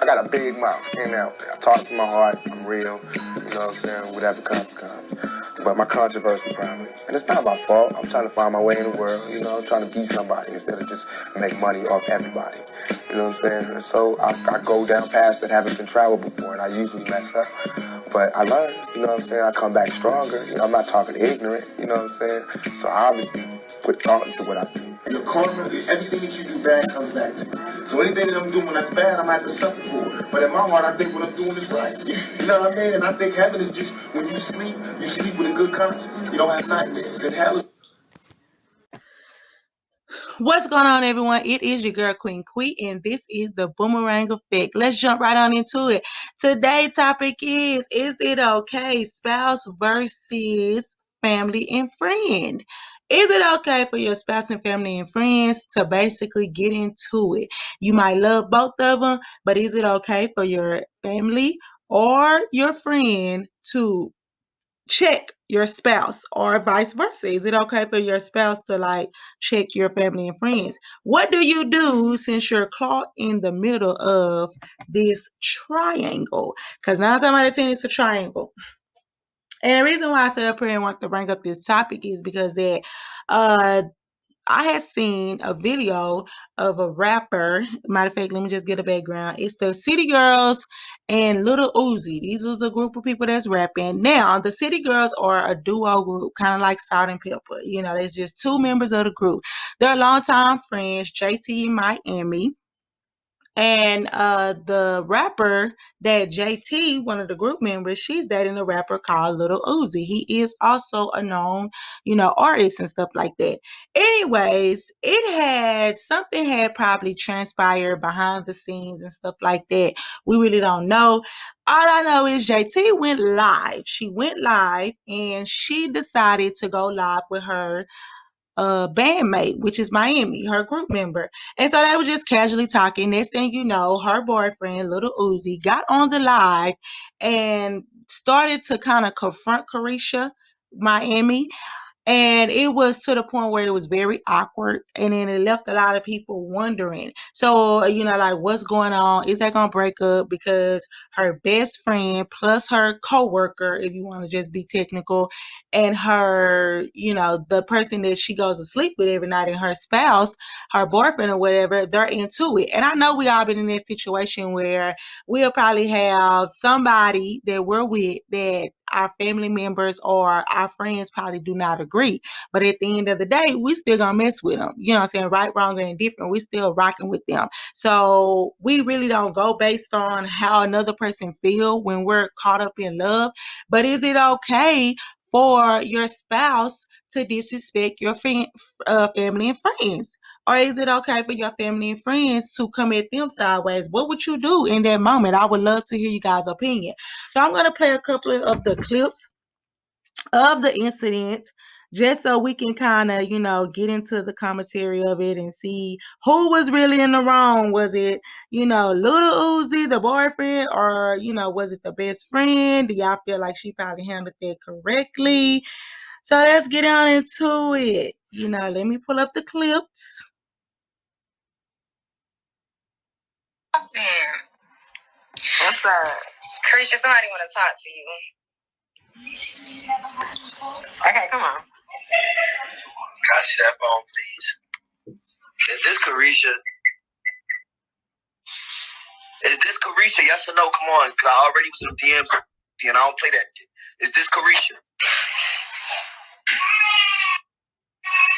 got a big mouth. Came out there. I talk from my heart. I'm real. You know what I'm saying? Whatever comes, comes. But my controversy probably. And it's not my fault. I'm trying to find my way in the world. You know, I'm trying to be somebody instead of just make money off everybody. You know what I'm saying? And so I go down paths that haven't been traveled before, and I usually mess up. But I learn, you know what I'm saying? I come back stronger. You know, I'm not talking ignorant, you know what I'm saying? So I obviously put thought into what I do. Your karma, everything that you do bad comes back to you. So anything that I'm doing that's bad, I'm going to have to suffer for it. But in my heart, I think what I'm doing is right. You know what I mean? And I think heaven is just, when you sleep with a good conscience. You don't have nightmares. And hell is... What's going on, everyone? It is your girl, Queen Quee, and this is the Boomerang Effect. Let's jump right on into it. Today's topic is it okay, spouse versus family and friend? Is it okay for your spouse and family and friends to basically get into it? You might love both of them, but is it okay for your family or your friend to check your spouse, or vice versa? Is it okay for your spouse to check your family and friends? What do you do since you're caught in the middle of this triangle? Because 9 times out of 10 it's a triangle. And the reason why I set up here and want to bring up this topic is because that I had seen a video of a rapper. Matter of fact, let me just get a background. It's the City Girls and Little Uzi. These was a group of people that's rapping. Now, the City Girls are a duo group, kind of like Salt and Pepper. You know, there's just two members of the group. They're longtime friends, JT and Miami. And the rapper that JT, one of the group members, she's dating a rapper called Little Uzi. He is also a known, artist and stuff like that. Anyways, something had probably transpired behind the scenes and stuff like that. We really don't know. All I know is JT went live. She went live and she decided to go live with her bandmate, which is Miami, her group member. And so they were just casually talking. Next thing you know, her boyfriend, Little Uzi, got on the live and started to kind of confront Caresha, Miami. And it was to the point where it was very awkward. And then it left a lot of people wondering. So, what's going on? Is that going to break up? Because her best friend plus her coworker, if you want to just be technical, and her, the person that she goes to sleep with every night, and her spouse, her boyfriend or whatever, they're into it. And I know we all been in that situation where we'll probably have somebody that we're with that our family members or our friends probably do not agree. But at the end of the day, we still gonna mess with them. You know what I'm saying? Right, wrong, or indifferent. We still rocking with them. So we really don't go based on how another person feel when we're caught up in love. But is it okay for your spouse to disrespect your family and friends? Or is it okay for your family and friends to come at them sideways? What would you do in that moment? I would love to hear you guys' opinion. So I'm going to play a couple of the clips of the incident just so we can kind of, get into the commentary of it and see who was really in the wrong. Was it, Little Uzi, the boyfriend, or, was it the best friend? Do y'all feel like she probably handled that correctly? So let's get on into it. Let me pull up the clips. What's up? Caresha, somebody want to talk to you. Okay, come on. Can I see that phone, please? Is this Caresha? Is this Caresha? Yes or no? Come on, because I already was in DMs and I don't play that. Is this Caresha?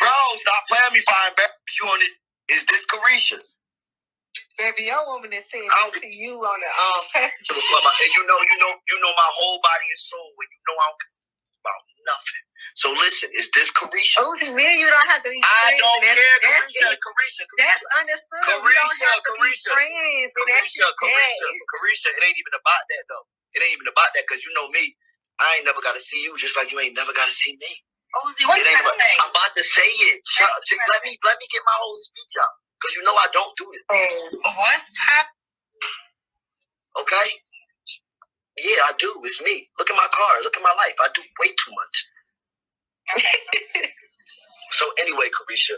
Bro, stop playing me if I embarrass you on it. Is this Caresha? Baby, your woman is saying this to you on the passenger. And you know my whole body and soul when you know I don't care about nothing. So listen, is this Caresha? Uzi, me and you don't have to be friends. I don't care, Caresha. That's understood. We don't have to be friends. Caresha, it ain't even about that though. It ain't even about that because you know me. I ain't never got to see you just like you ain't never got to see me. Uzi, what you got to say? I'm about to say it. Let me get my whole speech out because you know I don't do it. What's happening? Okay? Yeah, I do. It's me. Look at my car. Look at my life. I do way too much. So anyway, Caresha,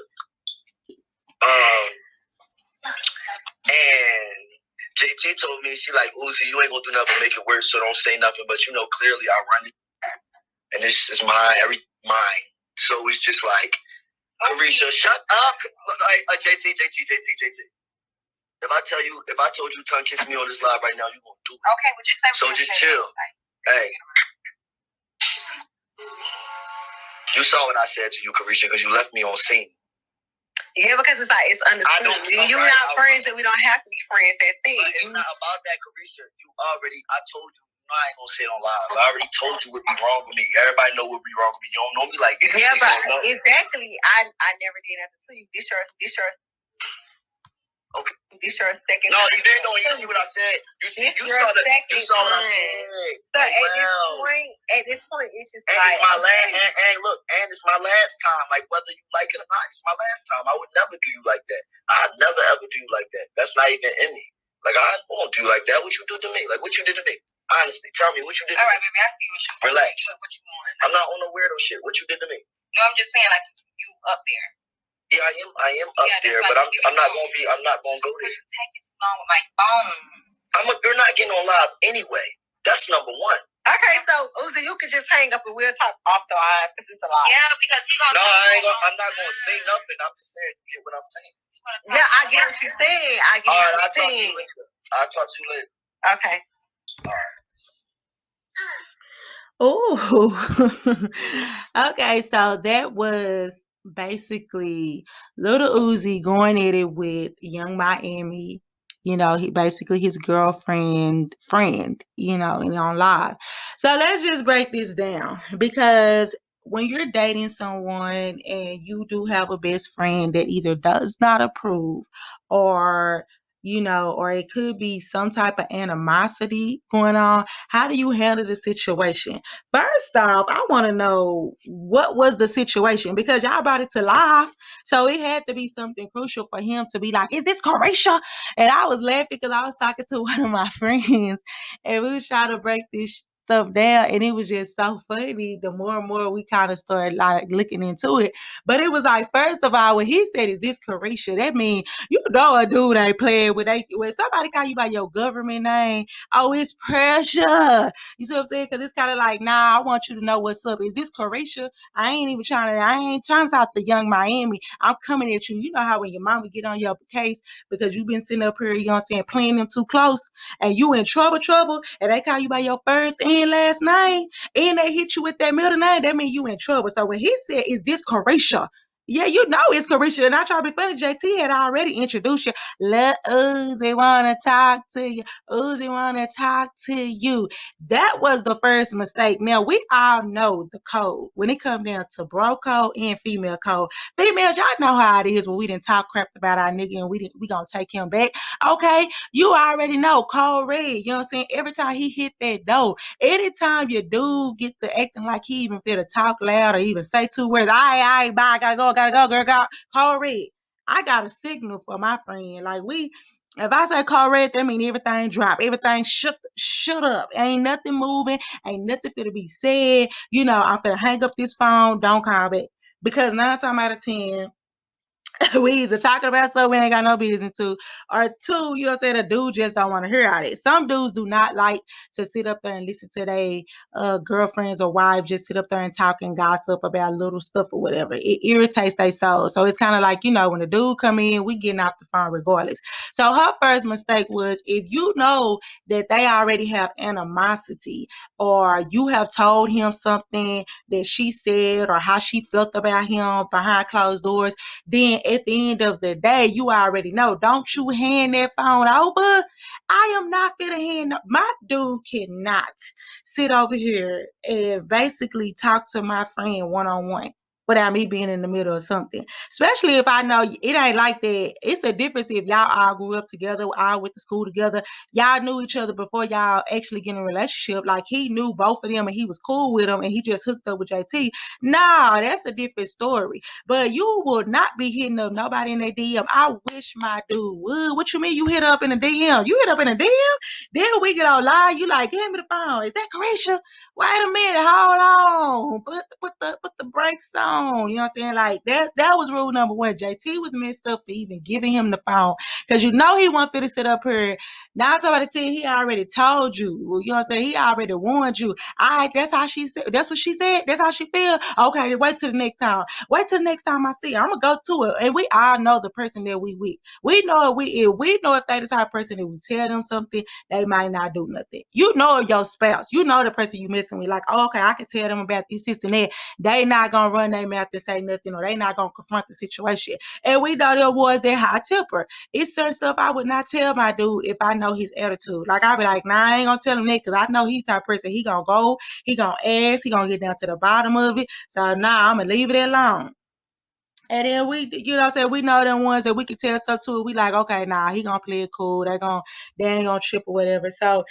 and JT told me, she like, Uzi, you ain't gonna do nothing to make it worse, so don't say nothing. But you know, clearly I run it, and this is mine. So it's just like, Carisha, shut up. Look, JT. If I told you tongue kiss me on this live right now, you gonna do it. Okay, well just say. So just chill. Hey. You saw what I said to you, Carisha, because you left me on scene. Yeah, because it's like it's understood. You're not friends, and we don't have to be friends. That's it. But it's not about that, Carisha. I told you. I ain't gonna say it on live. I already told you what be wrong with me. Everybody know what be wrong with me. You don't know me like this. Yeah, but exactly. I never did nothing to you. This your okay. This your second. No, you didn't know. You see what I said. You saw what I said. So at this point, it's just and like it's my last. And look, and it's my last time. Like whether you like it or not, it's my last time. I would never do you like that. I'd never ever do you like that. That's not even in me. Like I won't do you like that. What you do to me? Like what you did to me? Honestly, tell me what you did to me. All right, baby, I see what you want. Relax. What you want. I'm not on no weirdo shit. What you did to me? No, I'm just saying, like, you up there. Yeah, I am up there, but I'm not gonna go there. You're taking too long with my phone. You're not getting on live anyway. That's number one. Okay, so Uzi, you can just hang up and we'll talk off the live because it's a lot. Yeah, because he's gonna. No, I'm not gonna say nothing. I'm just saying, you get what I'm saying. Yeah, I get what you're saying. All right, I'll talk to you later. Okay. All right. Oh, okay. So that was basically Little Uzi going at it with Young Miami. You know, he basically his girlfriend friend. You know, and on live. So let's just break this down because when you're dating someone and you do have a best friend that either does not approve or or it could be some type of animosity going on. How do you handle the situation? First off, I want to know what was the situation because y'all brought it to life. So it had to be something crucial for him to be like, is this Carisha? And I was laughing because I was talking to one of my friends and we was trying to break this stuff down and it was just so funny. The more and more we kind of started like looking into it. But it was like, first of all, when he said, is this Carisha? That means a dude ain't playing with when somebody call you by your government name, oh, it's pressure. You see what I'm saying? Because it's kind of like, nah, I want you to know what's up. Is this Carisha? I ain't trying to talk to Young Miami. I'm coming at you. You know how when your mama get on your case because you've been sitting up here, you know what I'm saying, playing them too close and you in trouble, and they call you by your first and last name and they hit you with that middle name, that means you in trouble. So when he said, is this Carisha? Yeah, you know it's Carisha. And I try to be funny. JT had already introduced you. Let Uzi want to talk to you. Uzi want to talk to you. That was the first mistake. Now, we all know the code. When it comes down to bro code and female code. Females, y'all know how it is when we didn't talk crap about our nigga and we going to take him back. Okay? You already know. Code red. You know what I'm saying? Every time he hit that door, anytime your dude get to acting like he even fit to talk loud or even say two words, all right, bye, gotta go, girl, call red. I got a signal for my friend. Like if I say call red, that mean everything drop, everything shut up. Ain't nothing moving, ain't nothing for to be said. I'm finna hang up this phone, don't call back. Because 9 times out of 10, we either talking about stuff we ain't got no business to, or two, you know what I'm saying, a dude just don't want to hear all it. Some dudes do not like to sit up there and listen to their girlfriends or wives just sit up there and talk and gossip about little stuff or whatever. It irritates their soul. So it's kind of like, when the dude come in, we getting off the phone regardless. So her first mistake was, if you know that they already have animosity or you have told him something that she said or how she felt about him behind closed doors, then at the end of the day, you already know. Don't you hand that phone over. I am not finna hand. My dude cannot sit over here and basically talk to my friend one-on-one without me being in the middle of something. Especially if I know it ain't like that. It's a difference if y'all all grew up together, all went to school together. Y'all knew each other before y'all actually get in a relationship. Like he knew both of them and he was cool with them and he just hooked up with JT. Nah, that's a different story. But you will not be hitting up nobody in their DM. I wish my dude would. What you mean you hit up in a DM? You hit up in a DM? Then we get on live. You like, give me the phone. Is that Carisha? Wait a minute. Hold on. Put the brakes on. phone. You know what I'm saying? Like that was rule number one. JT was messed up for even giving him the phone. Cause you know he wasn't fit to sit up here. 9 times out of 10, he already told you. You know what I'm saying? He already warned you. All right, that's how she said. That's what she said. That's how she feel. Okay, wait till the next time. Wait till the next time I see her. I'm gonna go to it. And we all know the person that we with. We know if they the type of person that we tell them something, they might not do nothing. You know your spouse. You know the person you messing with. Like, oh, okay, I can tell them about this and that. They not gonna run their mouth and say nothing, or they not gonna confront the situation. And we know there was that high temper. It's certain stuff I would not tell my dude if I know his attitude. Like I be like, nah, I ain't gonna tell him that because I know he type of person. He gonna go, he gonna ask, he gonna get down to the bottom of it. So nah, I'm gonna leave it alone. And then we, you know what I'm saying, we know them ones that we can tell stuff to. We like, okay, nah, he gonna play it cool. They ain't gonna trip or whatever. So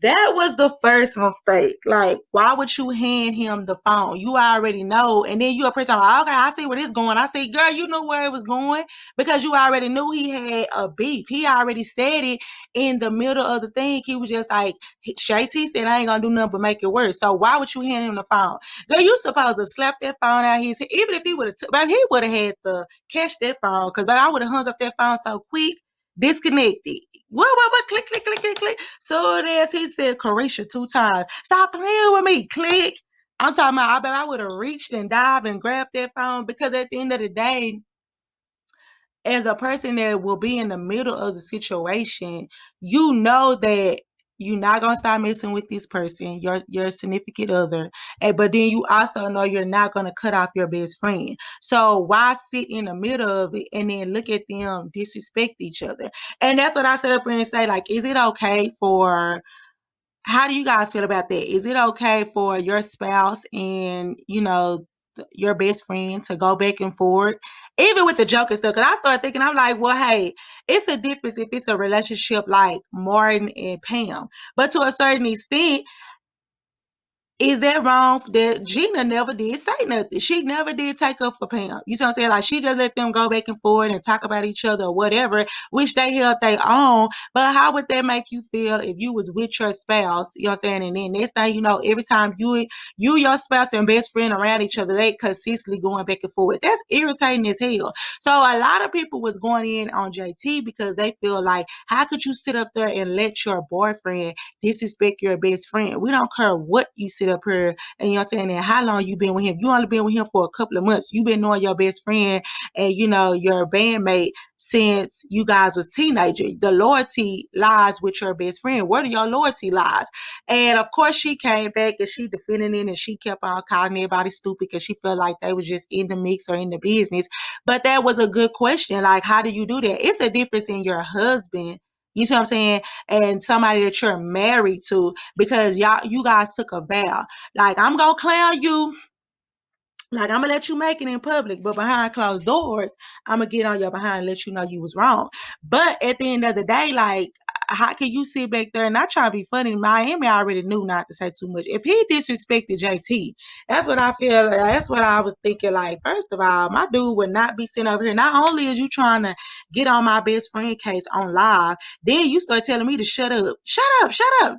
that was the first mistake. Like, why would you hand him the phone? You already know. And then you a person like, okay, I see where this going. I say, girl, you knew where it was going because you already knew he had a beef. He already said it in the middle of the thing. He was just like, JT said, I ain't gonna do nothing but make it worse. So why would you hand him the phone? Girl, you supposed to slap that phone out his head. Even if he would have, he would have had to catch that phone. Because I would have hung up that phone so quick, disconnected. What, click, click, click, click, click. So as he said, Carisha 2 times. Stop playing with me, click. I'm talking about, I bet I would have reached and dived and grabbed that phone because at the end of the day, as a person that will be in the middle of the situation, you know that you're not gonna start messing with this person, your significant other, but then you also know you're not gonna cut off your best friend. So why sit in the middle of it and then look at them disrespect each other? And that's what I set up here and say, like, is it okay for? How do you guys feel about that? Is it okay for your spouse and your best friend to go back and forth, even with the joke and stuff? Because I started thinking, I'm like, well, hey, it's a difference if it's a relationship like Martin and Pam, but to a certain extent, is that wrong that Gina never did say nothing? She never did take up for Pam. You know what I'm saying? Like, she just let them go back and forth and talk about each other or whatever, which they held their own. But how would that make you feel if you was with your spouse, you know what I'm saying? And then next thing you know, every time you, your spouse and best friend around each other, they consistently going back and forth. That's irritating as hell. So a lot of people was going in on JT because they feel like, how could you sit up there and let your boyfriend disrespect your best friend? We don't care what you sit up here and you know what I'm saying, and how long you been with him. You only been with him for a couple of months. You've been knowing your best friend and your bandmate since you guys was teenagers. The loyalty lies with your best friend. Where do your loyalty lies? And of course she came back and she defended it and she kept on calling everybody stupid because she felt like they was just in the mix or in the business. But that was a good question. Like, how do you do that? It's a difference in your husband, you see what I'm saying? And somebody that you're married to, because you guys took a vow. Like, I'm gonna clown you. Like, I'm gonna let you make it in public, but behind closed doors, I'm gonna get on your behind and let you know you was wrong. But at the end of the day, like, how can you sit back there and not try to be funny? Miami already knew not to say too much. If he disrespected JT, that's what I feel. That's what I was thinking. Like, first of all, my dude would not be sitting over here. Not only is you trying to get on my best friend case on live, then you start telling me to shut up. Shut up, shut up.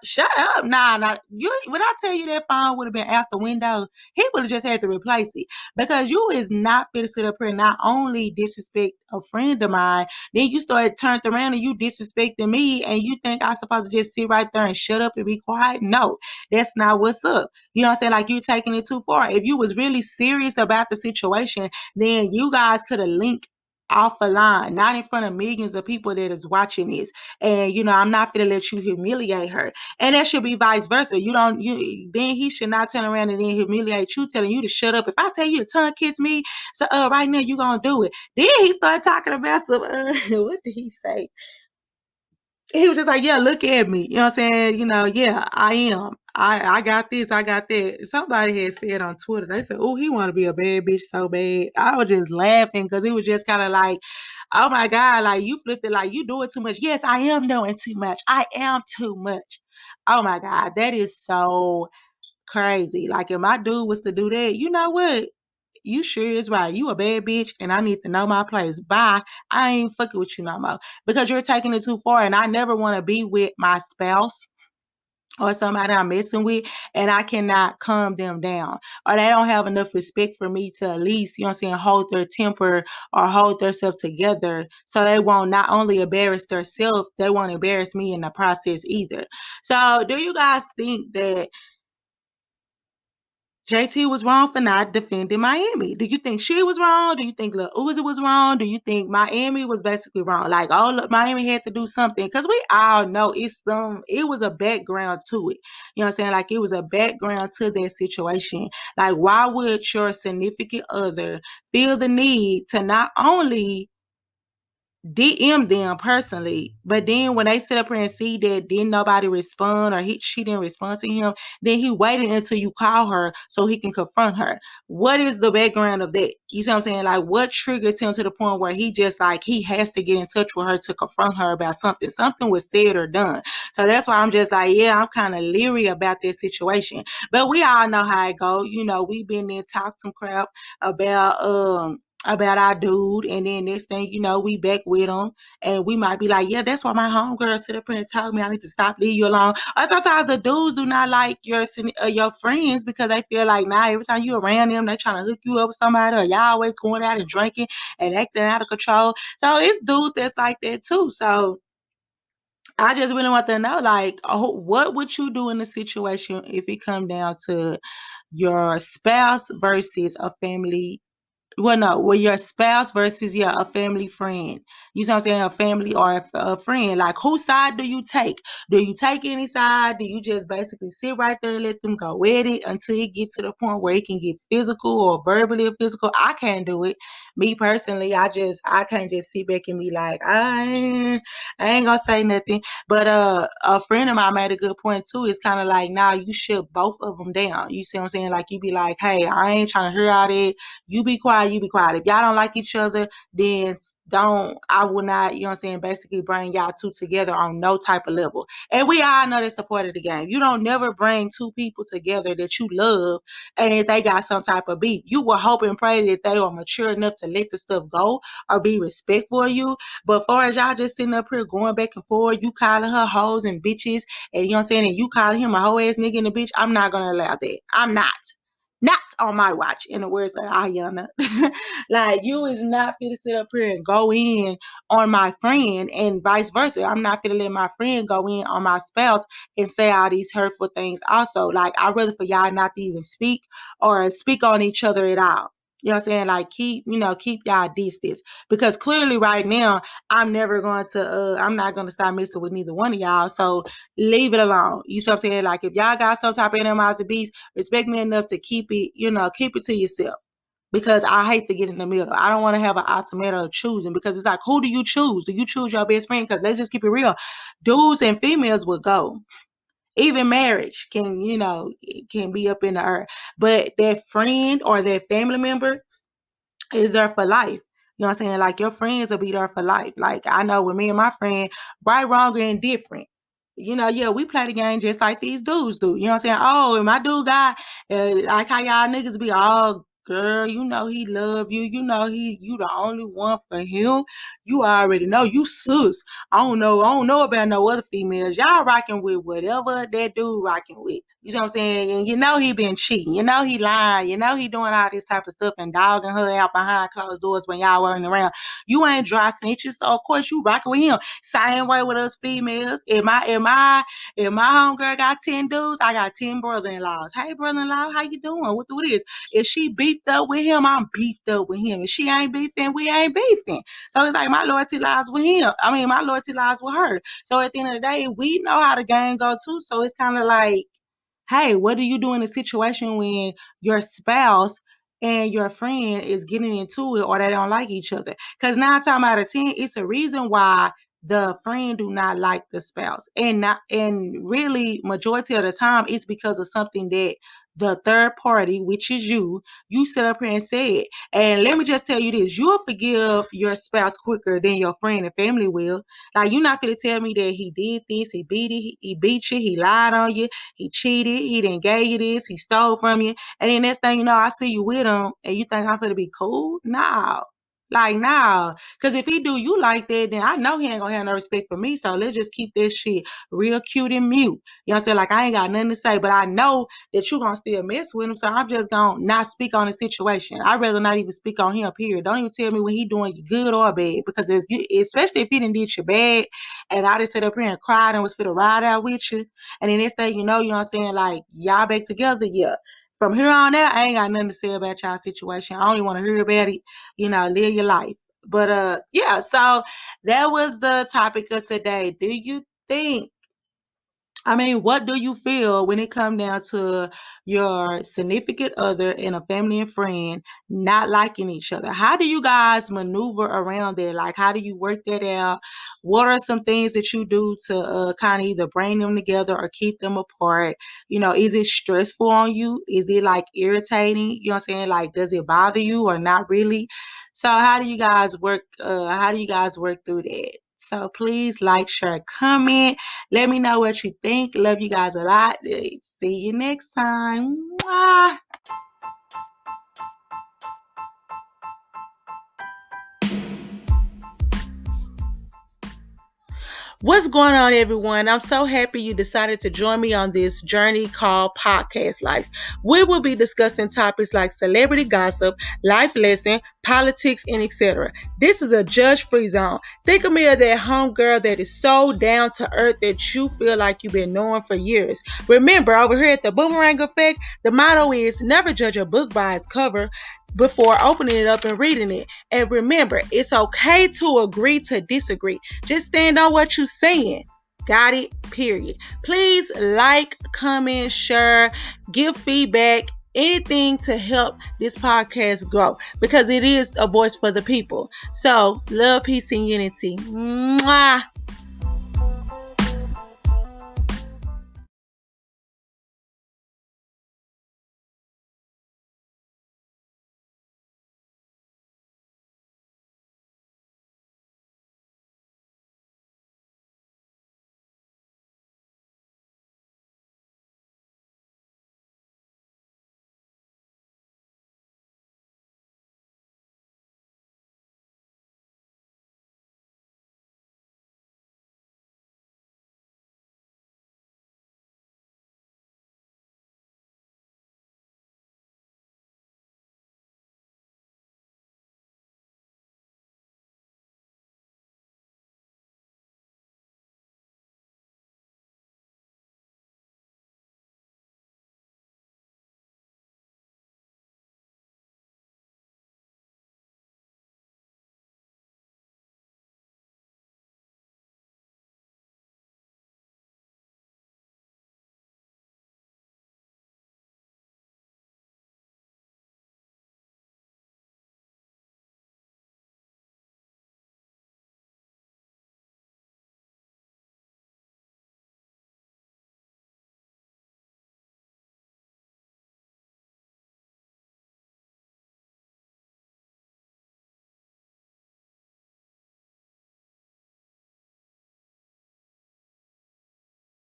Shut up. Nah. You when I tell you that phone would have been out the window, he would have just had to replace it because you is not fit to sit up here and not only disrespect a friend of mine, then you started turned around and you disrespecting me and you think I'm supposed to just sit right there and shut up and be quiet? No, that's not what's up. You know what I'm saying? Like, you're taking it too far. If you was really serious about the situation, then you guys could have linked off a line, not in front of millions of people that is watching this. And I'm not gonna let you humiliate her. And that should be vice versa. Then he should not turn around and then humiliate you, telling you to shut up. If I tell you to tongue kiss me, so right now you gonna do it. Then he started talking about some what did he say? He was just like, yeah, look at me. You know what I'm saying? Yeah, I am. I got this, I got that. Somebody had said on Twitter, they said, oh, he want to be a bad bitch so bad. I was just laughing because it was just kind of like, oh my God, like, you flipped it like you doing too much. Yes, I am doing too much. I am too much. Oh my God, that is so crazy. Like, if my dude was to do that, you know what? You sure is right. You a bad bitch and I need to know my place. Bye. I ain't fucking with you no more because you're taking it too far. And I never want to be with my spouse or somebody I'm messing with, and I cannot calm them down, or they don't have enough respect for me to at least, you know what I'm saying, hold their temper or hold themselves together, so they won't not only embarrass themselves, they won't embarrass me in the process either. So do you guys think that JT was wrong for not defending Miami? Do you think she was wrong? Do you think Lil Uzi was wrong? Do you think Miami was basically wrong? Like, oh, look, Miami had to do something, because we all know it was a background to it. You know what I'm saying? Like, it was a background to that situation. Like, why would your significant other feel the need to not only DM them personally, but then when they sit up here and see that didn't nobody respond, or she didn't respond to him, then he waited until you call her so he can confront her. What is the background of that? You see what I'm saying? Like, what triggered him to the point where he just like he has to get in touch with her to confront her about something? Something was said or done. So that's why I'm just like, yeah, I'm kind of leery about this situation. But we all know how it go. You know, we've been there, talked some crap about our dude, and then next thing you know, we back with him, and we might be like, yeah, that's why my homegirl sit up here and told me I need to stop, leave you alone. Or sometimes the dudes do not like your friends because they feel like, nah, every time you around them, they trying to hook you up with somebody, or y'all always going out and drinking and acting out of control. So it's dudes that's like that too. So I just really want to know, like, what would you do in a situation if it come down to your spouse versus a family, well, no, well, your spouse versus, yeah, a family friend. You see what I'm saying? A family or a friend. Like, whose side do you take? Do you take any side? Do you just basically sit right there and let them go with it until it gets to the point where it can get physical or verbally physical? I can't do it. Me personally, I can't just sit back and be like, I ain't gonna say nothing. But a friend of mine made a good point too. It's kind of like, nah, you shut both of them down. You see what I'm saying? Like, you be like, hey, I ain't trying to hear all that. You be quiet, you be quiet. If y'all don't like each other, then I will not, you know what I'm saying, basically bring y'all two together on no type of level. And we all know that's a part of the game. You don't never bring two people together that you love and if they got some type of beef. You will hope and pray that they are mature enough to let the stuff go or be respectful of you. But far as y'all just sitting up here going back and forth, you calling her hoes and bitches, and you know what I'm saying, and you calling him a hoe ass nigga and a bitch, I'm not gonna allow that. I'm not. Not on my watch, in the words of Ayana. Like, you is not fit to sit up here and go in on my friend, and vice versa. I'm not fit to let my friend go in on my spouse and say all these hurtful things also. Like, I'd rather for y'all not to even speak or speak on each other at all. You know what I'm saying? Like, keep y'all distance. Because clearly right now, I'm not gonna stop messing with neither one of y'all. So leave it alone. You see what I'm saying? Like, if y'all got some type of animosity, respect me enough to keep it to yourself. Because I hate to get in the middle. I don't want to have an ultimatum of choosing, because it's like, who do you choose? Do you choose your best friend? Because let's just keep it real. Dudes and females will go. Even marriage can be up in the air. But that friend or that family member is there for life. You know what I'm saying? Like, your friends will be there for life. Like, I know with me and my friend, right, wrong, or indifferent. Yeah, we play the game just like these dudes do. You know what I'm saying? Oh, and my dude got, like how y'all niggas be all, girl, he love you. You the only one for him. You already know. You sus. I don't know about no other females. Y'all rocking with whatever that dude rocking with. You see what I'm saying? And he been cheating. He lying. He doing all this type of stuff and dogging her out behind closed doors when y'all weren't around. You ain't dry snitches, so of course you rocking with him. Same way with us females. If my homegirl got 10 dudes, I got 10 brother-in-laws. Hey, brother-in-law, how you doing? What it is? If she beefed up with him, I'm beefed up with him. If she ain't beefing, we ain't beefing. So it's like my loyalty lies with him. My loyalty lies with her. So at the end of the day, we know how the game go too. So it's kind of like, hey, what do you do in a situation when your spouse and your friend is getting into it or they don't like each other? Because 9 times out of 10, it's a reason why the friend do not like the spouse. And really majority of the time it's because of something that the third party, which is you sit up here and say it. And let me just tell you this, you'll forgive your spouse quicker than your friend and family will. Like, you're not going to tell me that he did this, he beat you, he lied on you, he cheated, he didn't gave you this, he stole from you, and then next thing you know, I see you with him, and you think I'm gonna be cool? Nah. Like, nah. Because if he do you like that, then I know he ain't gonna have no respect for me. So let's just keep this shit real cute and mute. You know what I'm saying? Like, I ain't got nothing to say, but I know that you gonna still mess with him. So I'm just gonna not speak on the situation. I'd rather not even speak on him, period. Don't even tell me when he doing you good or bad. Because if you, especially if he done did you bad, and I just sit up here and cried and was fit to ride out with you, and then next thing you know what I'm saying? Like, y'all back together, yeah. From here on out, I ain't got nothing to say about y'all situation. I only want to hear about it, live your life. But yeah, so that was the topic of today. Do you think, what do you feel when it comes down to your significant other and a family and friend not liking each other? How do you guys maneuver around that? Like, how do you work that out? What are some things that you do to kind of either bring them together or keep them apart? Is it stressful on you? Is it like irritating? You know what I'm saying? Like, does it bother you or not really? So how do you guys work? How do you guys work through that? So please like, share, comment. Let me know what you think. Love you guys a lot. See you next time. Mwah. What's going on, everyone? I'm so happy you decided to join me on this journey called Podcast Life. We will be discussing topics like celebrity gossip, life lesson, politics, and etc. This is a judge-free zone. Think of me as that homegirl that is so down to earth that you feel like you've been knowing for years. Remember, over here at the Boomerang Effect, the motto is never judge a book by its cover before opening it up and reading it. And remember, it's okay to agree to disagree. Just stand on what you're saying. Got it? Period. Please like, comment, share, give feedback, anything to help this podcast grow, because it is a voice for the people. So, love, peace, and unity. Mwah.